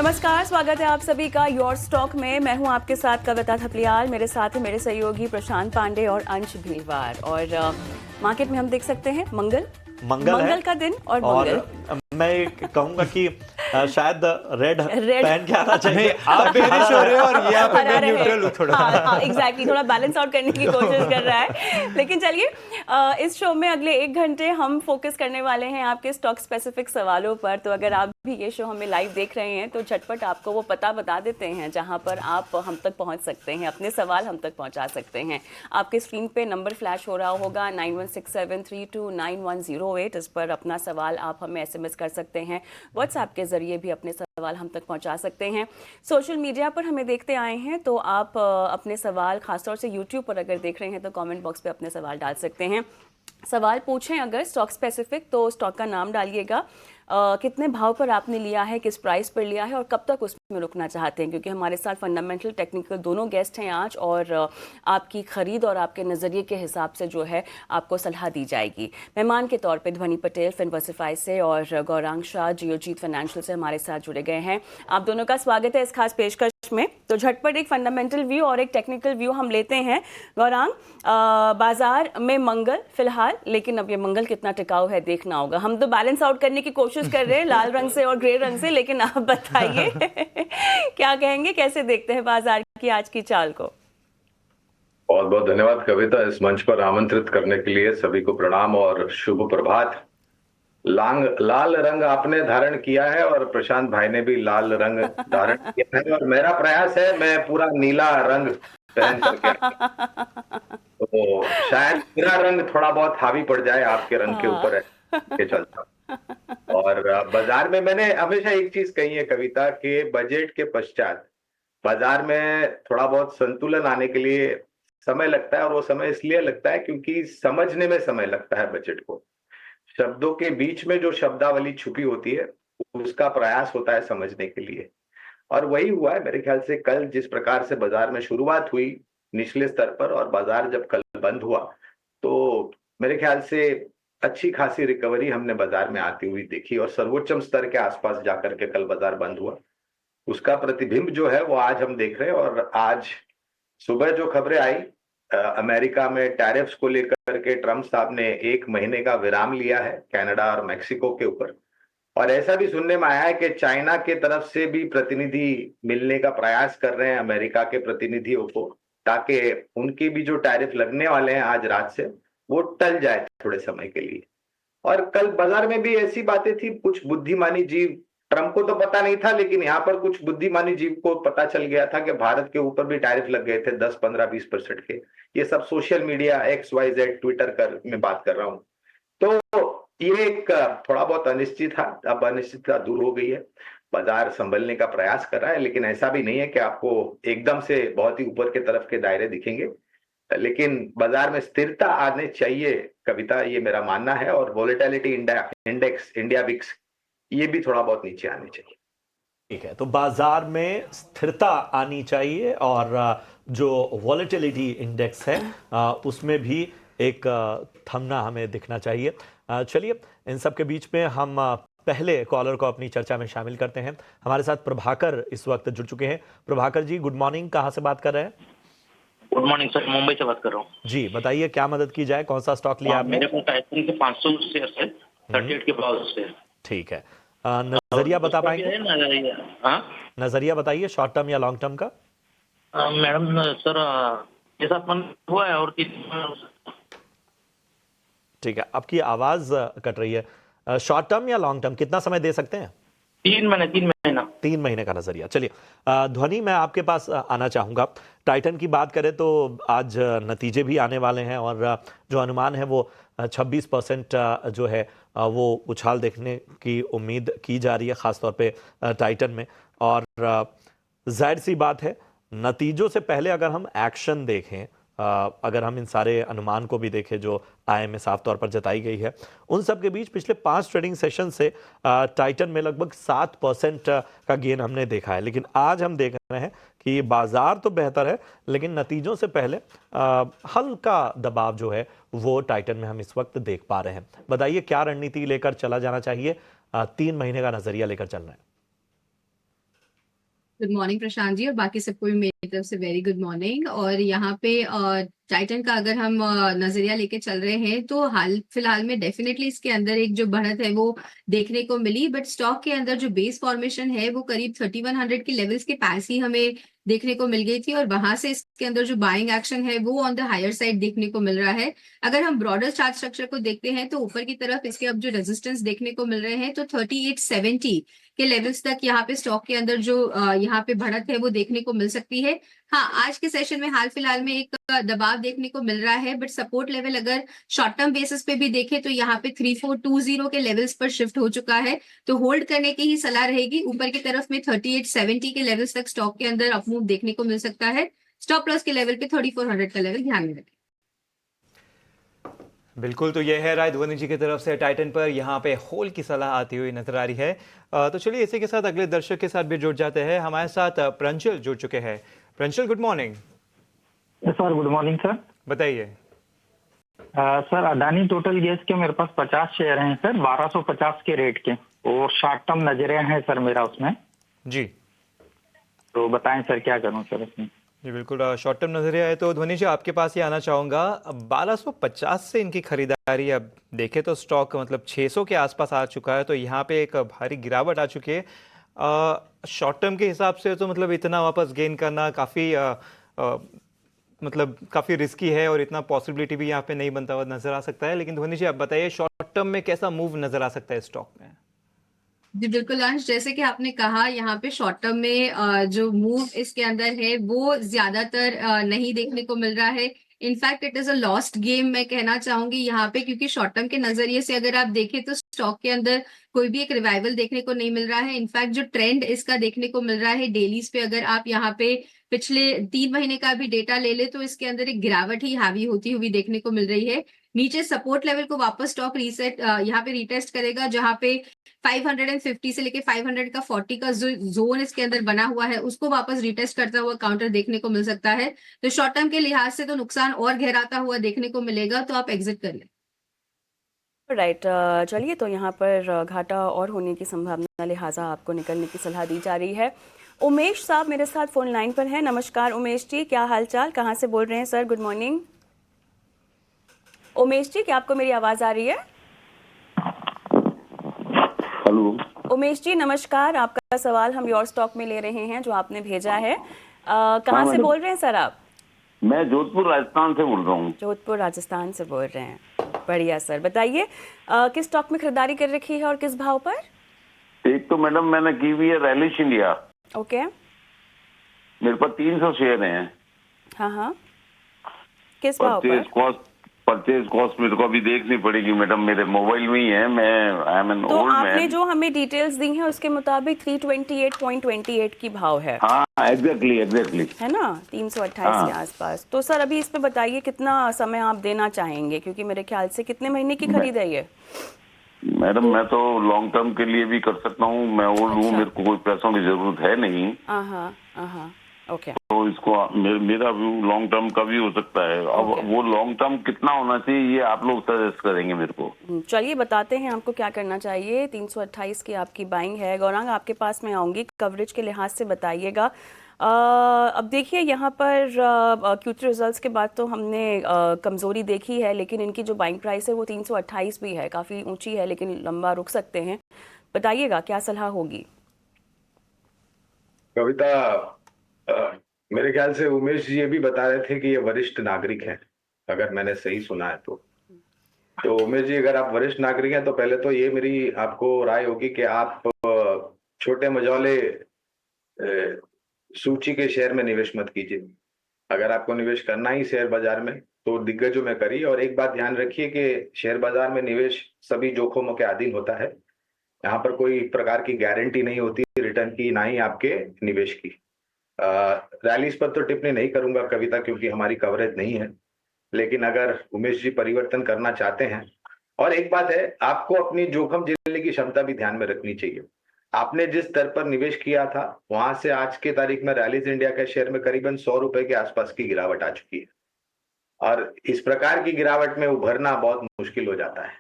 नमस्कार, स्वागत है आप सभी का योर स्टॉक में। मैं हूं आपके साथ कविता थपलियाल, मेरे साथ हैं मेरे सहयोगी प्रशांत पांडे और अंश भीलवार। और मार्केट में हम देख सकते हैं मंगल का दिन और मैं कहूंगा कि शायद रेड पहन के आना चाहिए। आप बेरिश हो रहे हो और ये आप मैं न्यूट्रल हूं थोड़ा। हाँ, एग्जैक्टली, थोड़ा बैलेंस आउट करने की कोशिश कर रहा है। लेकिन चलिए, इस शो में अगले 1 घंटे हम फोकस करने वाले हैं आपके स्टॉक स्पेसिफिक सवालों पर। तो अगर आप भी ये शो हमें लाइव देख रहे हैं तो झटपट आपको वो पता बता देते हैं जहां पर आप हम तक पहुंच सकते हैं, अपने सवाल हम तक पहुंचा सकते हैं। आपके स्क्रीन पे नंबर फ्लैश हो रहा होगा 9167329108। इस पर अपना सवाल आप हमें SMS कर सकते हैं, व्हाट्सएप के जरिए भी अपने सवाल हम तक पहुंचा सकते हैं। सोशल मीडिया पर हमें देखते आए हैं तो आप अपने सवाल, खासतौर से यूट्यूब पर अगर देख रहे हैं तो कमेंट बॉक्स पे अपने सवाल डाल सकते हैं। सवाल पूछें अगर स्टॉक स्पेसिफिक तो स्टॉक का नाम डालिएगा, कितने भाव पर आपने लिया है, किस प्राइस पर लिया है और कब तक उसमें रुकना चाहते हैं, क्योंकि हमारे साथ फंडामेंटल टेक्निकल दोनों गेस्ट हैं आज और आपकी खरीद और आपके नज़रिए के हिसाब से जो है आपको सलाह दी जाएगी। मेहमान के तौर पे ध्वनि पटेल फिनवर्सिफाई से और गौरांग शाह जियोजीत फाइनेंशियल से हमारे साथ जुड़े गए हैं। आप दोनों का स्वागत है इस खास पेशकश में। तो झटपट एक फंडामेंटल व्यू और एक टेक्निकल व्यू हम लेते हैं। गौरांग, बाजार में मंगल फिलहाल, लेकिन अब ये मंगल कितना टिकाऊ है देखना होगा। हम तो बैलेंस आउट करने की कोशिश कर रहे हैं लाल रंग से और ग्रे रंग से, लेकिन आप बताइए क्या कहेंगे, कैसे देखते हैं बाजार की आज की चाल को? बहुत बहुत धन्यवाद कविता, इस मंच पर आमंत्रित करने के लिए। सभी को प्रणाम और शुभ प्रभात। लाल रंग आपने धारण किया है और प्रशांत भाई ने भी लाल रंग धारण किया है और मेरा प्रयास है मैं पूरा नीला रंग पहन करके तो शायद मेरा रंग थोड़ा बहुत हावी पड़ जाए आपके रंग के ऊपर के चलता। और बाजार में मैंने हमेशा एक चीज कही है कविता के बजट के पश्चात बाजार में थोड़ा बहुत संतुलन आने के लिए समय लगता है, और वो समय इसलिए लगता है क्योंकि समझने में समय लगता है बजट को। शब्दों के बीच में जो शब्दावली छुपी होती है उसका प्रयास होता है समझने के लिए, और वही हुआ है मेरे ख्याल से। कल जिस प्रकार से बाजार में शुरुआत हुई निचले स्तर पर और बाजार जब कल बंद हुआ तो मेरे ख्याल से अच्छी खासी रिकवरी हमने बाजार में आती हुई देखी और सर्वोच्चम स्तर के आसपास जाकर के कल बाजार बंद हुआ। उसका प्रतिबिंब जो है वो आज हम देख रहे हैं। और आज सुबह जो खबरें आई अमेरिका में टैरिफ्स को लेकर के ट्रंप साहब ने 1 महीने का विराम लिया है कनाडा और मेक्सिको के ऊपर, और ऐसा भी सुनने में आया है कि चाइना के तरफ से भी प्रतिनिधि मिलने का प्रयास कर रहे हैं अमेरिका के प्रतिनिधियों को, ताकि उनकी भी जो टैरिफ लगने वाले हैं आज रात से वो टल जाए थोड़े समय के लिए। और कल बाजार में भी ऐसी बातें थी, कुछ बुद्धिमानी जीव, ट्रंप को तो पता नहीं था लेकिन यहाँ पर कुछ बुद्धिमानी जीव को पता चल गया था कि भारत के ऊपर भी टैरिफ लग गए थे 10, 15, 20% के। ये सब सोशल मीडिया XYZ ट्विटर कर मैं बात कर रहा हूँ। तो ये एक थोड़ा बहुत अनिश्चित था, अब अनिश्चितता दूर हो गई है, बाजार संभलने का प्रयास कर रहा है, लेकिन ऐसा भी नहीं है कि आपको एकदम से बहुत ही ऊपर के तरफ के दायरे दिखेंगे, लेकिन बाजार में स्थिरता आने चाहिए कविता, ये मेरा मानना है। और वोलेटिलिटी इंडेक्स इंडिया विक्स ये भी थोड़ा बहुत नीचे आने चाहिए। ठीक है, तो बाजार में स्थिरता आनी चाहिए और जो वॉलेटिलिटी इंडेक्स है उसमें भी एक थमना हमें दिखना चाहिए। चलिए, इन सब के बीच में हम पहले कॉलर को अपनी चर्चा में शामिल करते हैं। हमारे साथ प्रभाकर इस वक्त जुड़ चुके हैं। प्रभाकर जी, गुड मॉर्निंग, कहाँ से बात कर रहे हैं? गुड मॉर्निंग सर, मुंबई से बात कर रहा हूँ जी। बताइए क्या मदद की जाए, कौन सा स्टॉक लिया आपने? मेरे को टाइसन के 500 शेयर है, 38 के भाव से। ठीक है, नजरिया बता पाएंगे? नजरिया बताइए, शॉर्ट टर्म या लॉन्ग टर्म का? मैडम सर जैसा मन हुआ है और ठीक है, आपकी आवाज कट रही है। शॉर्ट टर्म या लॉन्ग टर्म, कितना समय दे सकते हैं? 3 महीना। 3 महीने का नजरिया। चलिए ध्वनि, मैं आपके पास आना चाहूंगा। टाइटन की बात करें तो आज नतीजे भी आने वाले हैं और जो अनुमान है वो 26% जो है वो उछाल देखने की उम्मीद की जा रही है, खासतौर पे टाइटन में। और जाहिर सी बात है, नतीजों से पहले अगर हम एक्शन देखें, अगर हम इन सारे अनुमान को भी देखें जो IMA साफ तौर पर जताई गई है, उन सब के बीच पिछले 5 ट्रेडिंग सेशन से टाइटन में लगभग 7% का गेन हमने देखा है। लेकिन आज हम देख रहे हैं कि बाजार तो बेहतर है, लेकिन नतीजों से पहले हल्का दबाव जो है वो टाइटन में हम इस वक्त देख पा रहे हैं। बताइए क्या रणनीति लेकर चला जाना चाहिए, 3 महीने का नजरिया लेकर चल रहे हैं? गुड मॉर्निंग प्रशांत जी, और बाकी सबको भी मेरी तरफ से वेरी गुड मॉर्निंग। और यहाँ पे टाइटन का अगर हम नजरिया लेके चल रहे हैं तो हाल फिलहाल में डेफिनेटली इसके अंदर एक जो बढ़त है वो देखने को मिली, बट स्टॉक के अंदर जो बेस फॉर्मेशन है वो करीब 3100 के लेवल्स के पास ही हमें देखने को मिल गई थी, और वहां से इसके अंदर जो बाइंग एक्शन है वो ऑन द हायर साइड देखने को मिल रहा है। अगर हम ब्रॉडर चार्ट स्ट्रक्चर को देखते हैं तो ऊपर की तरफ इसके अब जो रेजिस्टेंस देखने को मिल रहे हैं तो 3870 के लेवल्स तक यहाँ पे स्टॉक के अंदर जो यहाँ पे बढ़त है वो देखने को मिल सकती है। हाँ, आज के सेशन में हाल फिलहाल में एक दबाव देखने को मिल रहा है, बट सपोर्ट लेवल अगर शॉर्ट टर्म बेसिस पे भी देखें तो यहाँ पे 3420 के लेवल्स पर शिफ्ट हो चुका है, तो होल्ड करने की ही सलाह रहेगी। ऊपर की तरफ में 3870 के लेवल्स तक स्टॉक के अंदर अपमूव देखने को मिल सकता है। स्टॉप लॉस के लेवल पे 3400 का लेवल ध्यान में रखें। बिल्कुल, तो ये है राय ध्वनि जी की तरफ से टाइटन पर। यहाँ पे होल्ड की सलाह आती हुई नजर आ रही है। तो चलिए इसी के साथ अगले दर्शक के साथ भी जुड़ जाते हैं। हमारे साथ प्रंचल जुड़ चुके हैं। Pranchal, good morning. Sir good morning sir. बताइए। सर अडानी टोटल गैस के मेरे पास 50 शेयर हैं सर, 1250 के रेट के, और शॉर्ट टर्म नजरिया है सर मेरा उसमें जी, तो बताएं सर क्या करूं सर इसमें। जी बिल्कुल, शॉर्ट टर्म नजरिया है तो ध्वनि जी आपके पास ही आना चाहूँगा। 1250 से इनकी खरीदारी अब देखें तो स्टॉक मतलब 600 के आसपास आ चुका है, तो यहाँ पे एक भारी गिरावट आ चुकी है। शॉर्ट टर्म के हिसाब से तो मतलब इतना वापस गेन करना काफ़ी मतलब काफ़ी रिस्की है, और इतना पॉसिबिलिटी भी यहाँ पे नहीं बनता हुआ नजर आ सकता है। लेकिन ध्वनि जी आप बताइए, शॉर्ट टर्म में कैसा मूव नजर आ सकता है स्टॉक में? जी बिल्कुल अंश, जैसे कि आपने कहा यहाँ पे शॉर्ट टर्म में जो मूव इसके अंदर है वो ज्यादातर नहीं देखने को मिल रहा है। In fact it is a lost game मैं कहना चाहूंगी यहाँ पे, क्योंकि शॉर्ट टर्म के नजरिए से अगर आप देखें तो स्टॉक के अंदर कोई भी एक रिवाइवल देखने को नहीं मिल रहा है। इनफैक्ट जो ट्रेंड इसका देखने को मिल रहा है डेलीज पे, अगर आप यहाँ पे पिछले 3 महीने का भी डेटा ले ले तो इसके अंदर एक गिरावट ही हावी होती हुई देखने को मिल रही है। नीचे सपोर्ट लेवल को वापस स्टॉक रीसेट यहाँ पे रिटेस्ट करेगा, जहां पे 550 से लेके 500 का 40 का जो जोन इसके अंदर बना हुआ है उसको वापस रिटेस्ट करता हुआ काउंटर देखने को मिल सकता है। तो शॉर्ट टर्म के लिहाज से तो नुकसान और गहराता हुआ देखने को मिलेगा, तो आप एग्जिट कर लें। राइट, चलिए तो यहाँ पर घाटा और होने की संभावना लिहाजा आपको निकलने की सलाह दी जा रही है। उमेश साहब मेरे साथ फोन लाइन पर हैं। नमस्कार उमेश जी, क्या हालचाल, कहाँ से बोल रहे हैं sir? Good morning Umesh ji, क्या आपको मेरी आवाज़ आ रही है? हेलो उमेश जी नमस्कार, आपका सवाल हम योर स्टॉक में ले रहे हैं जो आपने भेजा है। कहाँ से मैडम। बोल रहे हैं सर आप? मैं जोधपुर राजस्थान से बोल रहा हूँ। जोधपुर राजस्थान से बोल रहे हैं, बढ़िया सर। बताइए किस स्टॉक में खरीदारी कर रखी है और किस भाव पर? एक तो मैडम मैंने की हुई है रैलिश इंडिया, ओके। मेरे पास 300 शेयर हैं। हाँ हाँ, किस भाव पर? परचेज कॉस्ट मेरे को अभी देखनी पड़ेगी मैडम, मेरे मोबाइल में ही है। मैं आई एम एन तो ओल्ड आपने मैन। जो हमें डिटेल्स दी हैं उसके मुताबिक 328.28 की भाव है। हाँ एग्जैक्टली है ना, 328 हाँ। के आसपास। तो सर अभी इस पे बताइए कितना समय आप देना चाहेंगे, क्योंकि मेरे ख्याल से कितने महीने की खरीद है ये? मैडम मैं तो लॉन्ग टर्म के लिए भी कर सकता हूँ, मैं ओल्ड हूँ, अच्छा। मेरे को कोई पैसों की जरूरत है नहीं, ओके। तो इसको मेरा व्यू लॉन्ग टर्म का भी हो सकता है। अब Okay. वो लॉन्ग टर्म कितना होना चाहिए ये आप लोग सजेस्ट करेंगे मेरे को। चलिए बताते हैं आपको क्या करना चाहिए। 328 की आपकी बाइंग है। गौरांग आपके पास मैं आऊँगी, कवरेज के लिहाज से बताइएगा। अब देखिए यहाँ पर Q3 रिजल्ट्स के बाद तो हमने कमज़ोरी देखी है, लेकिन इनकी जो बाइंग प्राइस है वो 328 भी है, काफ़ी ऊंची है, लेकिन लंबा रुक सकते हैं। बताइएगा क्या सलाह होगी? कविता, मेरे ख्याल से उमेश जी ये भी बता रहे थे कि ये वरिष्ठ नागरिक हैं, अगर मैंने सही सुना है तो उमेश जी अगर आप वरिष्ठ नागरिक हैं तो पहले तो ये मेरी आपको राय होगी कि आप छोटे मझौले सूची के शेयर में निवेश मत कीजिए। अगर आपको निवेश करना ही शेयर बाजार में तो दिग्गजों में करिए। और एक बात ध्यान रखिए कि शेयर बाजार में निवेश सभी जोखिमों के अधीन होता है। यहाँ पर कोई प्रकार की गारंटी नहीं होती रिटर्न की, ना ही आपके निवेश की। रैलीज पर तो टिप्पणी नहीं करूंगा कविता, क्योंकि हमारी कवरेज नहीं है। लेकिन अगर उमेश जी परिवर्तन करना चाहते हैं, और एक बात है, आपको अपनी जोखिम झेलने की क्षमता भी ध्यान में रखनी चाहिए। आपने जिस स्तर पर निवेश किया था वहां से आज के तारीख में रैलीज इंडिया के शेयर में करीबन 100 रुपए के आसपास की गिरावट आ चुकी है, और इस प्रकार की गिरावट में उभरना बहुत मुश्किल हो जाता है।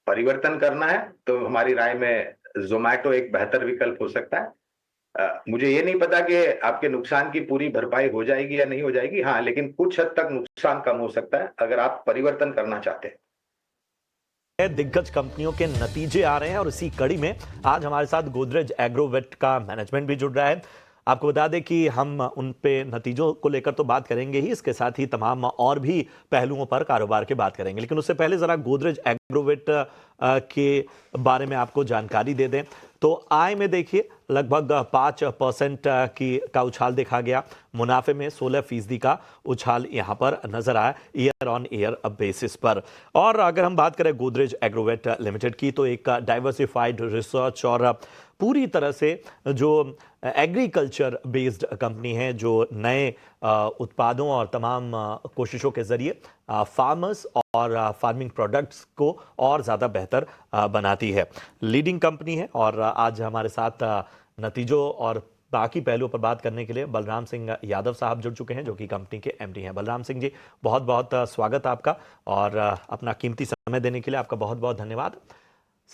परिवर्तन करना है तो हमारी राय में जोमैटो एक बेहतर विकल्प हो सकता है। मुझे ये नहीं पता कि आपके नुकसान की पूरी भरपाई हो जाएगी या नहीं हो जाएगी, हाँ, लेकिन कुछ हद तक नुकसान कम हो सकता है अगर आप परिवर्तन करना चाहते हैं। दिग्गज कंपनियों के नतीजे आ रहे हैं और इसी कड़ी में आज हमारे साथ गोदरेज एग्रोवेट का मैनेजमेंट भी जुड़ रहा है। आपको बता दें कि हम उन पे नतीजों को लेकर तो बात करेंगे ही, इसके साथ ही तमाम और भी पहलुओं पर कारोबार की बात करेंगे, लेकिन उससे पहले जरा गोदरेज एग्रोवेट के बारे में आपको जानकारी दे दें। तो आय में देखिए लगभग 5% का उछाल देखा गया। मुनाफे में 16% का उछाल यहां पर नजर आया ईयर ऑन ईयर बेसिस पर। और अगर हम बात करें गोदरेज एग्रोवेट लिमिटेड की, तो एक डाइवर्सिफाइड रिसर्च और पूरी तरह से जो एग्रीकल्चर बेस्ड कंपनी है, जो नए उत्पादों और तमाम कोशिशों के जरिए फार्मर्स और फार्मिंग प्रोडक्ट्स को और ज़्यादा बेहतर बनाती है। लीडिंग कंपनी है और आज हमारे साथ नतीजों और बाकी पहलुओं पर बात करने के लिए बलराम सिंह यादव साहब जुड़ चुके हैं, जो कि कंपनी के एमडी हैं। बलराम सिंह जी, बहुत बहुत स्वागत आपका और अपना कीमती समय देने के लिए आपका बहुत बहुत धन्यवाद।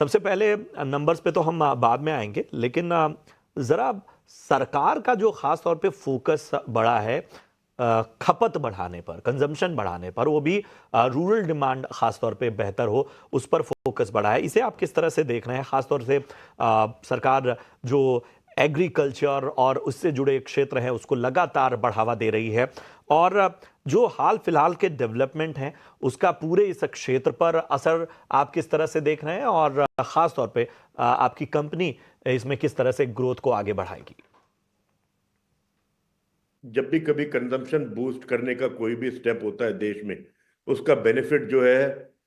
सबसे पहले नंबर्स पे तो हम बाद में आएंगे, लेकिन ज़रा सरकार का जो ख़ास तौर पे फोकस बढ़ा है खपत बढ़ाने पर, कंजम्पशन बढ़ाने पर, वो भी रूरल डिमांड खास तौर पे बेहतर हो, उस पर फोकस बढ़ा है। इसे आप किस तरह से देख रहे हैं? खास तौर से सरकार जो एग्रीकल्चर और उससे जुड़े क्षेत्र हैं उसको लगातार बढ़ावा दे रही है, और जो हाल फिलहाल के डेवलपमेंट हैं उसका पूरे इस क्षेत्र पर असर आप किस तरह से देख रहे हैं, और खास तौर पे आपकी कंपनी इसमें किस तरह से ग्रोथ को आगे बढ़ाएगी? जब भी कभी कंजम्पशन बूस्ट करने का कोई भी स्टेप होता है देश में, उसका बेनिफिट जो है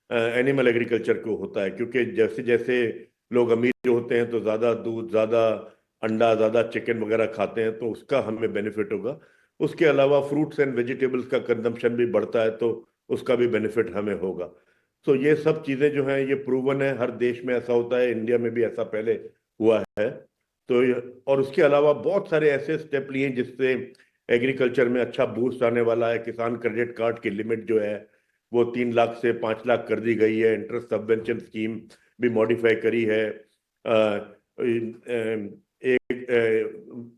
एनिमल एग्रीकल्चर को होता है, क्योंकि जैसे जैसे लोग अमीर होते हैं तो ज़्यादा दूध, ज़्यादा अंडा, ज़्यादा चिकन वगैरह खाते हैं, तो उसका हमें बेनिफिट होगा। उसके अलावा फ्रूट्स एंड वेजिटेबल्स का कंजम्पशन भी बढ़ता है तो उसका भी बेनिफिट हमें होगा। तो ये सब चीज़ें जो हैं ये प्रूवन है, हर देश में ऐसा होता है, इंडिया में भी ऐसा पहले हुआ है। तो और उसके अलावा बहुत सारे ऐसे स्टेप लिए जिससे एग्रीकल्चर में अच्छा बूस्ट आने वाला है। किसान क्रेडिट कार्ड की लिमिट जो है वो 3 लाख से 5 लाख कर दी गई है। इंटरेस्ट सबवेंशन स्कीम भी मॉडिफाई करी है।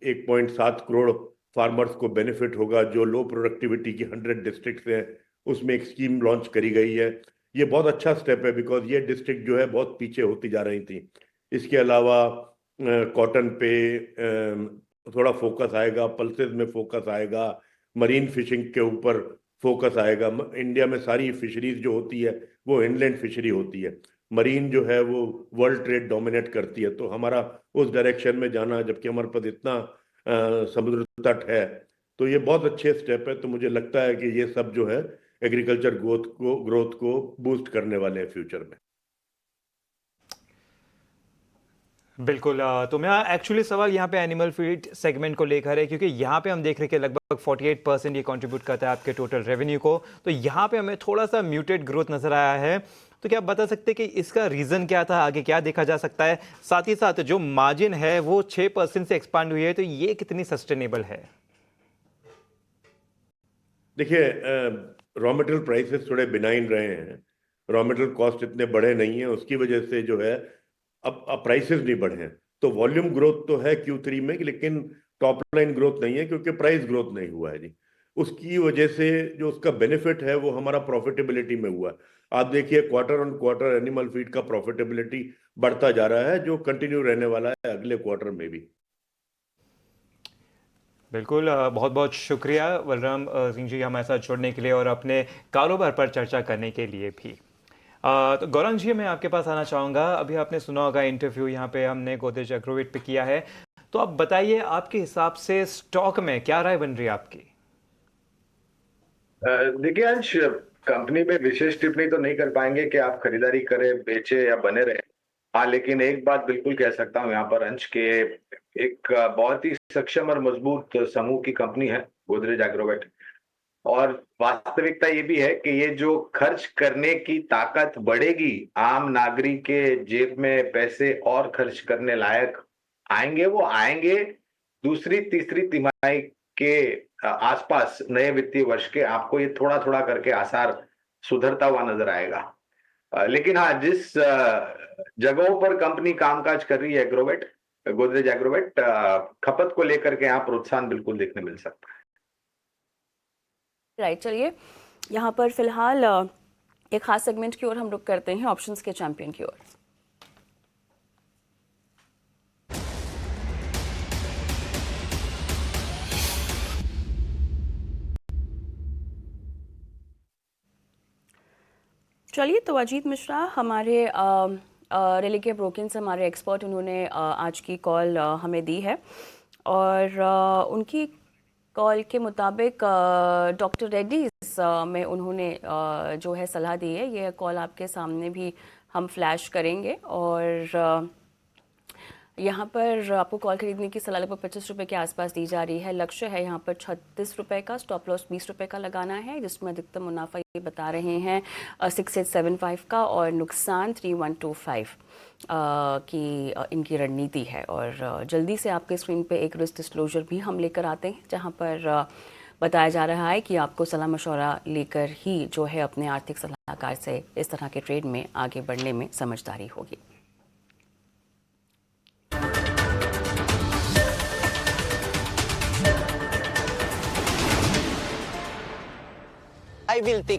1.7 करोड़ फार्मर्स को बेनिफिट होगा। जो लो प्रोडक्टिविटी की 100 डिस्ट्रिक्ट हैं उसमें एक स्कीम लॉन्च करी गई है। ये बहुत अच्छा स्टेप है, बिकॉज ये डिस्ट्रिक्ट जो है बहुत पीछे होती जा रही थी। इसके अलावा कॉटन पे थोड़ा फोकस आएगा, पल्सेस में फोकस आएगा, मरीन फिशिंग के ऊपर फोकस आएगा। इंडिया में सारी फिशरीज जो होती है वो इनलैंड फिशरी होती है, मरीन जो है वो वर्ल्ड ट्रेड डोमिनेट करती है। तो हमारा उस डायरेक्शन में जाना, जबकि हमारे पास इतना समुद्र तट है, तो ये बहुत अच्छे स्टेप है। तो मुझे लगता है कि ये सब जो है एग्रीकल्चर ग्रोथ को बूस्ट करने वाले हैं फ्यूचर में। बिल्कुल। तो मेरा एक्चुअली सवाल यहाँ पे एनिमल फीड सेगमेंट को लेकर है, क्योंकि यहाँ पे हम देख रहे हैं कि लगभग 48% ये कंट्रीब्यूट करता है आपके टोटल रेवेन्यू को। तो यहाँ पे हमें थोड़ा सा म्यूटेड ग्रोथ नजर आया है। तो क्या आप बता सकते हैं कि इसका रीज़न क्या था, आगे क्या देखा जा सकता है? साथ ही साथ जो मार्जिन है वो 6% से एक्सपांड हुई है, तो ये कितनी सस्टेनेबल है? देखिए, रॉ मटेरियल प्राइसेस थोड़े बिनाइन रहे हैं, रॉ मटेरियल कॉस्ट इतने बढ़े नहीं है, उसकी वजह से जो है अब प्राइसेस नहीं बढ़े हैं। तो वॉल्यूम ग्रोथ तो है Q3 में, लेकिन टॉप लाइन ग्रोथ नहीं है, क्योंकि प्राइस ग्रोथ नहीं हुआ है जी। उसकी वजह से जो उसका बेनिफिट है वो हमारा प्रॉफिटेबिलिटी में हुआ है। आप देखिए quarter on quarter animal feed का प्रॉफिटेबिलिटी बढ़ता जा रहा है, जो कंटिन्यू रहने वाला है अगले क्वार्टर में भी। बिल्कुल। बहुत बहुत शुक्रिया बलराम सिंह जी हमारे साथ जुड़ने के लिए और अपने कारोबार पर चर्चा करने के लिए भी। तो गौरंग जी, मैं आपके पास आना चाहूँगा। अभी आपने सुना होगा इंटरव्यू यहाँ पे हमने गोदरेज एग्रोवेट पे किया है, तो आप बताइए आपके हिसाब से स्टॉक में क्या राय बन रही है आपकी? देखिए अंश, कंपनी में विशेष टिप्पणी तो नहीं कर पाएंगे कि आप खरीदारी करें, बेचे या बने रहे। हाँ, लेकिन एक बात बिल्कुल कह सकता हूँ यहाँ पर अंश के, एक बहुत ही सक्षम और मजबूत समूह की कंपनी है गोदरेज एग्रोवेट। और वास्तविकता ये भी है कि ये जो खर्च करने की ताकत बढ़ेगी, आम नागरिक के जेब में पैसे और खर्च करने लायक आएंगे, वो आएंगे दूसरी तीसरी तिमाही के आसपास नए वित्तीय वर्ष के। आपको ये थोड़ा थोड़ा करके आसार सुधरता हुआ नजर आएगा। लेकिन हाँ, जिस जगहों पर कंपनी कामकाज कर रही है एग्रोवेट, गोदरेज एग्रोवेट खपत को लेकर के यहाँ प्रोत्साहन बिल्कुल देखने मिल सकता है। राइट, चलिए यहाँ पर फिलहाल एक खास सेगमेंट की ओर हम रुक करते हैं, ऑप्शंस के चैंपियन की ओर। चलिए, तो अजीत मिश्रा हमारे रिलीके ब्रोकिंग से हमारे एक्सपर्ट, उन्होंने आज की कॉल हमें दी है और उनकी कॉल के मुताबिक डॉक्टर रेड्डीज में उन्होंने जो है सलाह दी है। ये कॉल आपके सामने भी हम फ्लैश करेंगे और यहाँ पर आपको कॉल खरीदने की सलाह लगभग 25 रुपये के आसपास दी जा रही है। लक्ष्य है यहाँ पर 36 रुपये का, स्टॉप लॉस 20 रुपये का लगाना है, जिसमें अधिकतम मुनाफा ये बता रहे हैं 6875 का और नुकसान 3125 की इनकी रणनीति है। और जल्दी से आपके स्क्रीन पे एक रिस्क डिस्क्लोजर भी हम लेकर आते हैं, जहाँ पर बताया जा रहा है कि आपको सलाह मशवरा लेकर ही जो है अपने आर्थिक सलाहकार से इस तरह के ट्रेड में आगे बढ़ने में समझदारी होगी। I will take